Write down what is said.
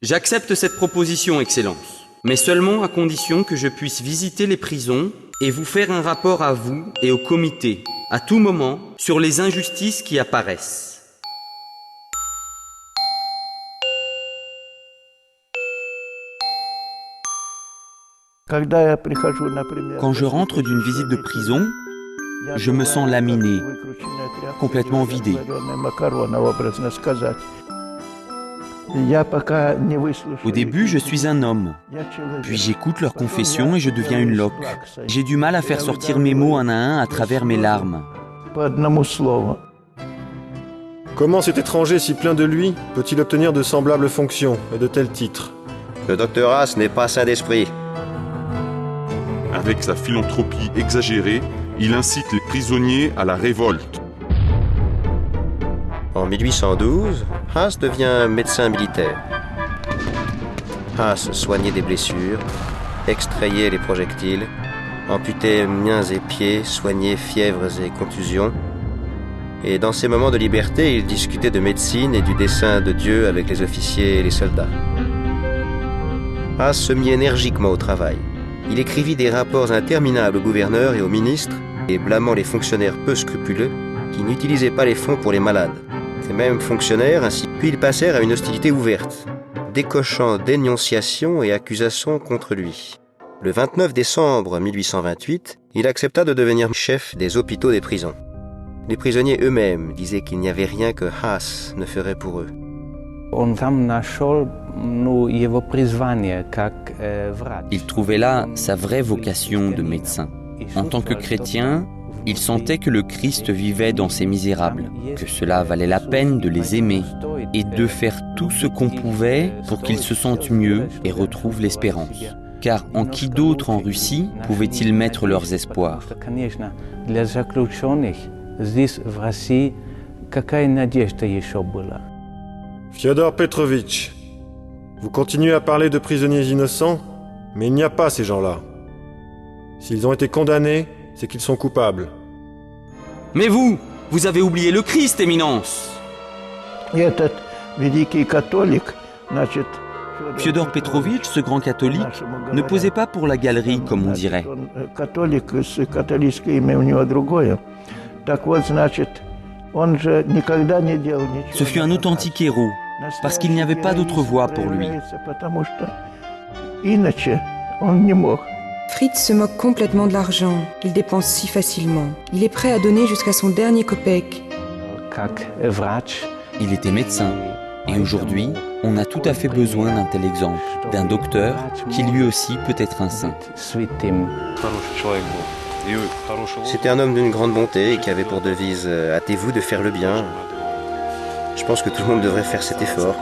J'accepte cette proposition, Excellence, mais seulement à condition que je puisse visiter les prisons et vous faire un rapport à vous et au comité, à tout moment, sur les injustices qui apparaissent. Quand je rentre d'une visite de prison, je me sens laminé, complètement vidé. Au début, je suis un homme, puis j'écoute leurs confessions et je deviens une loque. J'ai du mal à faire sortir mes mots un à un à travers mes larmes. Comment cet étranger si plein de lui peut-il obtenir de semblables fonctions et de tels titres? Le docteur Haas n'est pas sain d'esprit. Avec sa philanthropie exagérée, il incite les prisonniers à la révolte. En 1812, Haas devient médecin militaire. Haas soignait des blessures, extrayait les projectiles, amputait mains et pieds, soignait fièvres et contusions. Et dans ses moments de liberté, il discutait de médecine et du dessein de Dieu avec les officiers et les soldats. Haas se mit énergiquement au travail. Il écrivit des rapports interminables au gouverneur et aux ministres, et blâmant les fonctionnaires peu scrupuleux qui n'utilisaient pas les fonds pour les malades. Ces mêmes fonctionnaires, ainsi, puis ils passèrent à une hostilité ouverte, décochant dénonciations et accusations contre lui. Le 29 décembre 1828, il accepta de devenir chef des hôpitaux des prisons. Les prisonniers eux-mêmes disaient qu'il n'y avait rien que Haas ne ferait pour eux. Il trouvait là sa vraie vocation de médecin. En tant que chrétien, il sentait que le Christ vivait dans ces misérables, que cela valait la peine de les aimer et de faire tout ce qu'on pouvait pour qu'ils se sentent mieux et retrouvent l'espérance. Car en qui d'autre en Russie pouvaient-ils mettre leurs espoirs? Fyodor Petrovitch, vous continuez à parler de prisonniers innocents, mais il n'y a pas ces gens-là. S'ils ont été condamnés, c'est qu'ils sont coupables. Mais vous avez oublié le Christ, Éminence. Fyodor Petrovitch, ce grand catholique, ne posait pas pour la galerie, comme on dirait. Ce fut un authentique héros, parce qu'il n'y avait pas d'autre voie pour lui. Fritz se moque complètement de l'argent. Il dépense si facilement. Il est prêt à donner jusqu'à son dernier kopek. Il était médecin. Et aujourd'hui, on a tout à fait besoin d'un tel exemple, d'un docteur qui lui aussi peut être un saint. C'était un homme d'une grande bonté et qui avait pour devise « Hâtez-vous de faire le bien ». Je pense que tout le monde devrait faire cet effort.